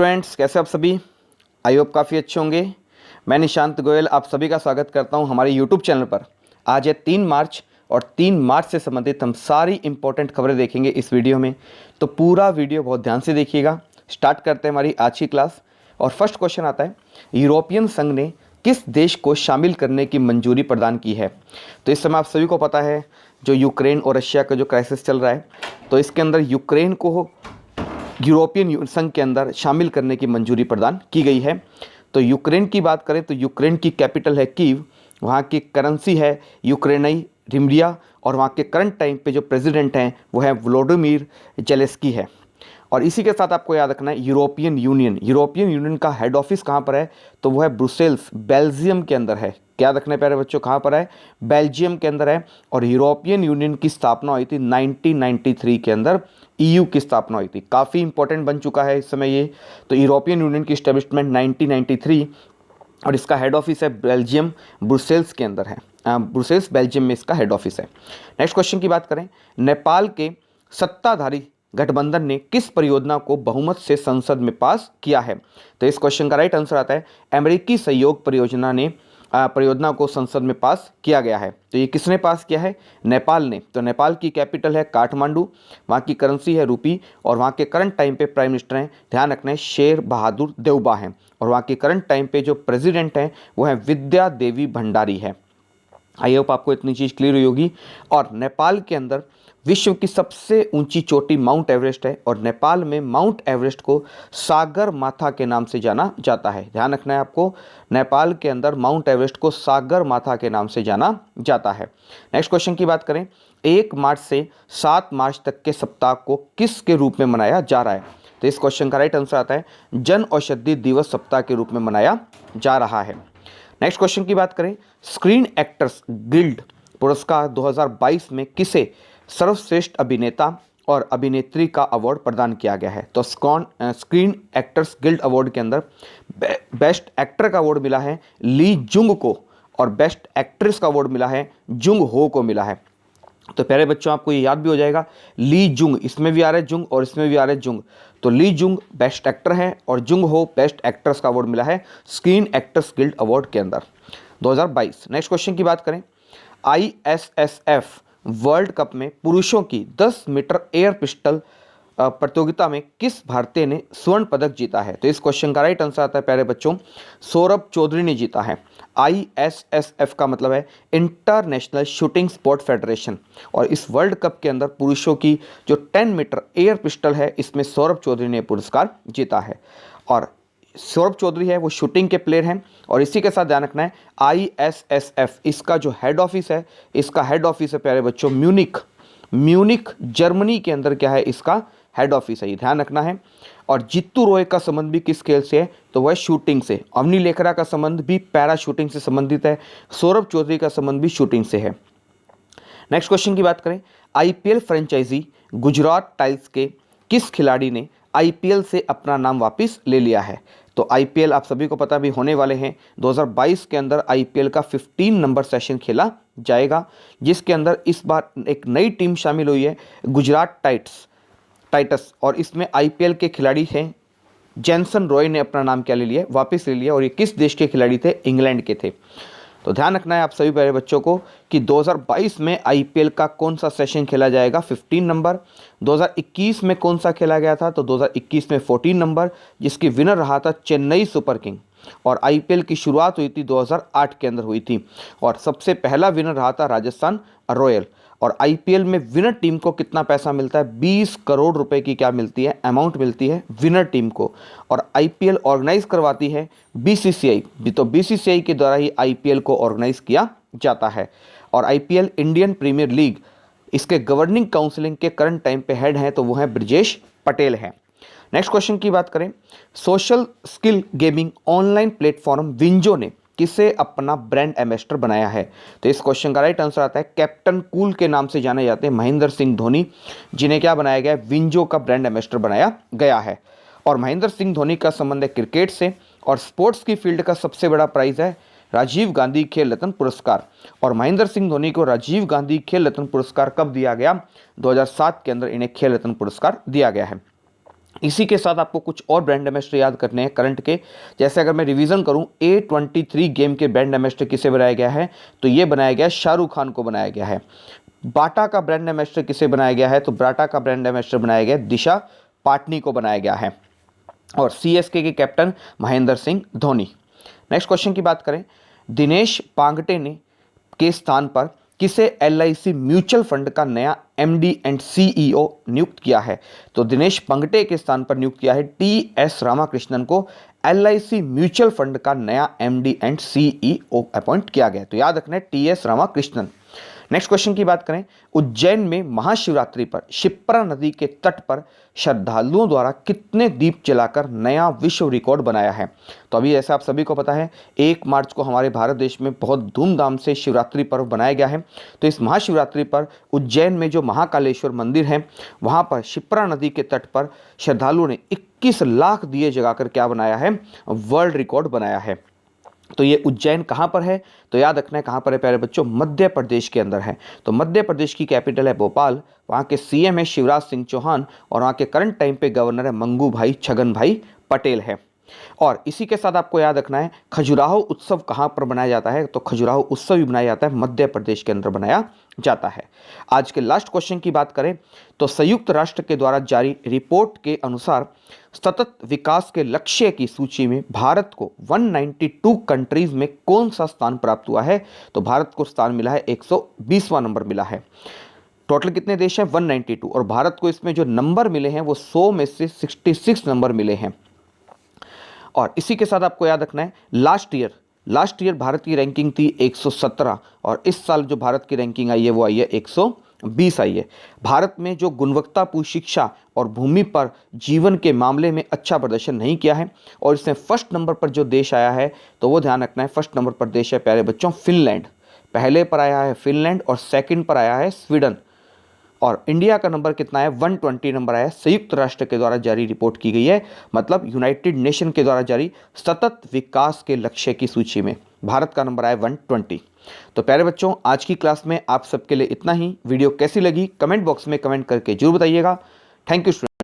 Students, कैसे आप सभी? आई होप काफ़ी अच्छे होंगे। मैं निशांत गोयल आप सभी का स्वागत करता हूं हमारे यूट्यूब चैनल पर। आज है 3 मार्च और 3 मार्च से संबंधित हम सारी इंपॉर्टेंट खबरें देखेंगे इस वीडियो में, तो पूरा वीडियो बहुत ध्यान से देखिएगा। स्टार्ट करते हैं हमारी आज की क्लास। और फर्स्ट क्वेश्चन आता है, यूरोपियन संघ ने किस देश को शामिल करने की मंजूरी प्रदान की है? तो इस समय आप सभी को पता है जो यूक्रेन और रशिया का जो क्राइसिस चल रहा है, तो इसके अंदर यूक्रेन को यूरोपियन संघ के अंदर शामिल करने की मंजूरी प्रदान की गई है। तो यूक्रेन की बात करें तो यूक्रेन की कैपिटल है कीव, वहाँ की करेंसी है यूक्रेनाई रिमलिया, और वहाँ के करंट टाइम पे जो प्रेसिडेंट हैं वो है व्लादिमीर जेलेंस्की है। और इसी के साथ आपको याद रखना है यूरोपियन यूनियन का हेड ऑफिस कहाँ पर है? तो वो है ब्रुसेल्स, बेल्जियम के अंदर है। क्या रखना है प्यारे बच्चों, कहाँ पर है? बेल्जियम के अंदर है। और यूरोपियन यूनियन की स्थापना हुई थी 1993 के अंदर, ईयू की स्थापना हुई थी। काफ़ी इंपॉर्टेंट बन चुका है इस समय ये। तो यूरोपियन यूनियन की स्टैब्लिशमेंट 1993, और इसका हेड ऑफिस है बेल्जियम, ब्रुसेल्स के अंदर है। ब्रुसेल्स बेल्जियम में इसका हेड ऑफिस है। नेक्स्ट क्वेश्चन की बात करें, नेपाल के सत्ताधारी गठबंधन ने किस परियोजना को बहुमत से संसद में पास किया है? तो इस क्वेश्चन का राइट आंसर आता है अमेरिकी सहयोग परियोजना को संसद में पास किया गया है। तो ये किसने पास किया है? नेपाल ने। तो नेपाल की कैपिटल है काठमांडू, वहाँ की करेंसी है रूपी, और वहाँ के करंट टाइम पे प्राइम मिनिस्टर हैं, ध्यान रखना है, शेर बहादुर देउबा हैं। और वहाँ के करंट टाइम पे जो प्रेसिडेंट हैं वो है विद्या देवी भंडारी है। आई होप आपको इतनी चीज़ क्लियर हुई होगी। और नेपाल के अंदर विश्व की सबसे ऊंची चोटी माउंट एवरेस्ट है, और नेपाल में माउंट एवरेस्ट को सागर माथा के नाम से जाना जाता है। ध्यान रखना है आपको, नेपाल के अंदर माउंट एवरेस्ट को सागर माथा के नाम से जाना जाता है। नेक्स्ट क्वेश्चन की बात करें, 1 मार्च से 7 मार्च तक के सप्ताह को किस के रूप में मनाया जा रहा है? तो इस क्वेश्चन का राइट आंसर आता है जन औषधि दिवस सप्ताह के रूप में मनाया जा रहा है। नेक्स्ट क्वेश्चन की बात करें, स्क्रीन एक्टर्स गिल्ड पुरस्कार 2022 में किसे सर्वश्रेष्ठ अभिनेता और अभिनेत्री का अवार्ड प्रदान किया गया है? तो स्क्रीन एक्टर्स गिल्ड अवार्ड के अंदर बेस्ट एक्टर का अवार्ड मिला है ली जुंग को, और बेस्ट एक्ट्रेस का अवार्ड मिला है जुंग हो को मिला है। तो प्यारे बच्चों, आपको ये याद भी हो जाएगा, ली जुंग, इसमें भी आ रहा है जुंग और इसमें भी आ रहा है जुंग। तो ली जुंग बेस्ट एक्टर है और जुंग हो बेस्ट एक्ट्रेस का अवार्ड मिला है स्क्रीन एक्टर्स गिल्ड अवार्ड के अंदर 2022। नेक्स्ट क्वेश्चन की बात करें, ISSF वर्ल्ड कप में पुरुषों की 10 मीटर एयर पिस्टल प्रतियोगिता में किस भारतीय ने स्वर्ण पदक जीता है? तो इस क्वेश्चन का राइट आंसर आता है प्यारे बच्चों, सौरभ चौधरी ने जीता है। ISSF का मतलब है इंटरनेशनल शूटिंग स्पोर्ट फेडरेशन, और इस वर्ल्ड कप के अंदर पुरुषों की जो 10 मीटर एयर पिस्टल है, इसमें सौरभ चौधरी ने पुरस्कार जीता है। और सौरभ चौधरी है वो शूटिंग के प्लेयर हैं। और इसी के साथ ध्यान रखना है, ISSF इसका जो हेड ऑफिस है, इसका हेड ऑफिस है प्यारे बच्चों म्यूनिक जर्मनी के अंदर क्या है, इसका हेड ऑफिस है, ये ध्यान रखना है। और जीतू रॉय का संबंध भी किस खेल से है? तो वह शूटिंग से। अवनी लेखरा का संबंध भी पैरा शूटिंग से संबंधित है। सौरभ चौधरी का संबंध भी शूटिंग से है। नेक्स्ट क्वेश्चन की बात करें, IPL फ्रेंचाइजी गुजरात टाइल्स के किस खिलाड़ी ने IPL से अपना नाम वापस ले लिया है? तो IPL आप सभी को पता भी होने वाले हैं, 2022 के अंदर IPL का 15 नंबर सेशन खेला जाएगा, जिसके अंदर इस बार एक नई टीम शामिल हुई है, गुजरात टाइटस। और इसमें IPL के खिलाड़ी हैं जेसन रॉय ने अपना नाम क्या ले लिया, वापस ले लिया। और ये किस देश के खिलाड़ी थे? इंग्लैंड के थे। तो ध्यान रखना है आप सभी प्यारे बच्चों को कि 2022 में IPL का कौन सा सेशन खेला जाएगा, 15 नंबर। 2021 में कौन सा खेला गया था? तो 2021 में 14 नंबर, जिसकी विनर रहा था चेन्नई सुपर किंग। और IPL की शुरुआत हुई थी 2008 के अंदर हुई थी, और सबसे पहला विनर रहा था राजस्थान रॉयल। और IPL में विनर टीम को कितना पैसा मिलता है? 20 करोड़ रुपए की क्या मिलती है? अमाउंट मिलती है विनर टीम को। और IPL ऑर्गेनाइज करवाती है BCCI, तो BCCI के द्वारा ही IPL को ऑर्गेनाइज किया जाता है। और IPL इंडियन प्रीमियर लीग, इसके गवर्निंग काउंसिलिंग के करंट टाइम पे हेड हैं, तो वो हैं ब्रजेश पटेल हैं। नेक्स्ट क्वेश्चन की बात करें, social skill gaming online platform WinZO ने किसे अपना ब्रांड एम्बेसडर बनाया है? तो इस क्वेश्चन का राइट आंसर आता है कैप्टन कूल के नाम से जाने जाते हैं महेंद्र सिंह धोनी, जिन्हें क्या बनाया गया? विंजो का ब्रांड एम्बेसडर बनाया गया है। और महेंद्र सिंह धोनी का संबंध है क्रिकेट से, और स्पोर्ट्स की फील्ड का सबसे बड़ा प्राइज है राजीव गांधी खेल रत्न पुरस्कार। और महेंद्र सिंह धोनी को राजीव गांधी खेल रत्न पुरस्कार कब दिया गया? 2007 के अंदर इन्हें खेल रत्न पुरस्कार दिया गया है। इसी के साथ आपको कुछ और ब्रांड एम्बेसडर याद करने हैं करंट के। जैसे अगर मैं रिवीजन करूं, A23 गेम के ब्रांड एम्बेसडर किसे बनाया गया है, तो ये बनाया गया है शाहरुख खान को बनाया गया है। बाटा का ब्रांड एम्बेसडर किसे बनाया गया है, तो बाटा का ब्रांड एम्बेसडर बनाया गया दिशा पाटनी को बनाया गया है। और CSK के captain Mahendra Singh Dhoni. Next question की बात करें, दिनेश पांगटे ने के स्थान पर किसे LIC म्यूचुअल फंड का नया MD एंड CEO नियुक्त किया है, तो दिनेश पांगटे के स्थान पर नियुक्त किया है TS रामाकृष्णन को LIC म्यूचुअल फंड का नया MD एंड CEO अपॉइंट किया गया। तो याद रखना है TS रामाकृष्णन। नेक्स्ट क्वेश्चन की बात करें, उज्जैन में महाशिवरात्रि पर शिप्रा नदी के तट पर श्रद्धालुओं द्वारा कितने दीप जलाकर नया विश्व रिकॉर्ड बनाया है, तो अभी ऐसा आप सभी को पता है 1 मार्च को हमारे भारत देश में बहुत धूमधाम से शिवरात्रि पर्व बनाया गया है। तो इस महाशिवरात्रि पर उज्जैन में जो महाकालेश्वर मंदिर है वहाँ पर शिप्रा नदी के तट पर श्रद्धालुओं ने 21 लाख दिए जगाकर क्या बनाया है, वर्ल्ड रिकॉर्ड बनाया है। तो ये उज्जैन कहाँ पर है, तो याद रखना है कहाँ पर है प्यारे बच्चों, मध्य प्रदेश के अंदर है। तो मध्य प्रदेश की कैपिटल है भोपाल, वहाँ के CM है शिवराज सिंह चौहान और वहाँ के करंट टाइम पे गवर्नर है मंगू भाई छगन भाई पटेल है। और इसी के साथ आपको याद रखना है खजुराहो उत्सव कहाँ पर बनाया जाता है, तो खजुराहो उत्सव भी बनाया जाता है मध्य प्रदेश के अंदर बनाया जाता है। आज के लास्ट क्वेश्चन की बात करें तो संयुक्त राष्ट्र के द्वारा जारी रिपोर्ट के अनुसार सतत विकास के लक्ष्य की सूची में भारत को 192 कंट्रीज में कौन सा स्थान प्राप्त हुआ है, तो भारत को स्थान मिला है 120वां नंबर मिला है। टोटल कितने देश हैं, 192, और भारत को इसमें जो नंबर मिले हैं वो 100 में से 66 नंबर मिले हैं। और इसी के साथ आपको याद रखना है लास्ट ईयर भारत की रैंकिंग थी 117 और इस साल जो भारत की रैंकिंग आई है वो आई है 120 आई है। भारत में जो गुणवत्तापूर्ण शिक्षा और भूमि पर जीवन के मामले में अच्छा प्रदर्शन नहीं किया है और इसमें फर्स्ट नंबर पर जो देश आया है तो वो ध्यान रखना है, फर्स्ट नंबर पर देश है प्यारे बच्चों फिनलैंड। पहले पर आया है फिनलैंड और सेकंड पर आया है स्वीडन। और इंडिया का नंबर कितना है, 120 नंबर आया। संयुक्त राष्ट्र के द्वारा जारी रिपोर्ट की गई है, मतलब यूनाइटेड नेशन के द्वारा जारी सतत विकास के लक्ष्य की सूची में भारत का नंबर आया 120। तो प्यारे बच्चों आज की क्लास में आप सबके लिए इतना ही। वीडियो कैसी लगी कमेंट बॉक्स में कमेंट करके जरूर बताइएगा। Thank you.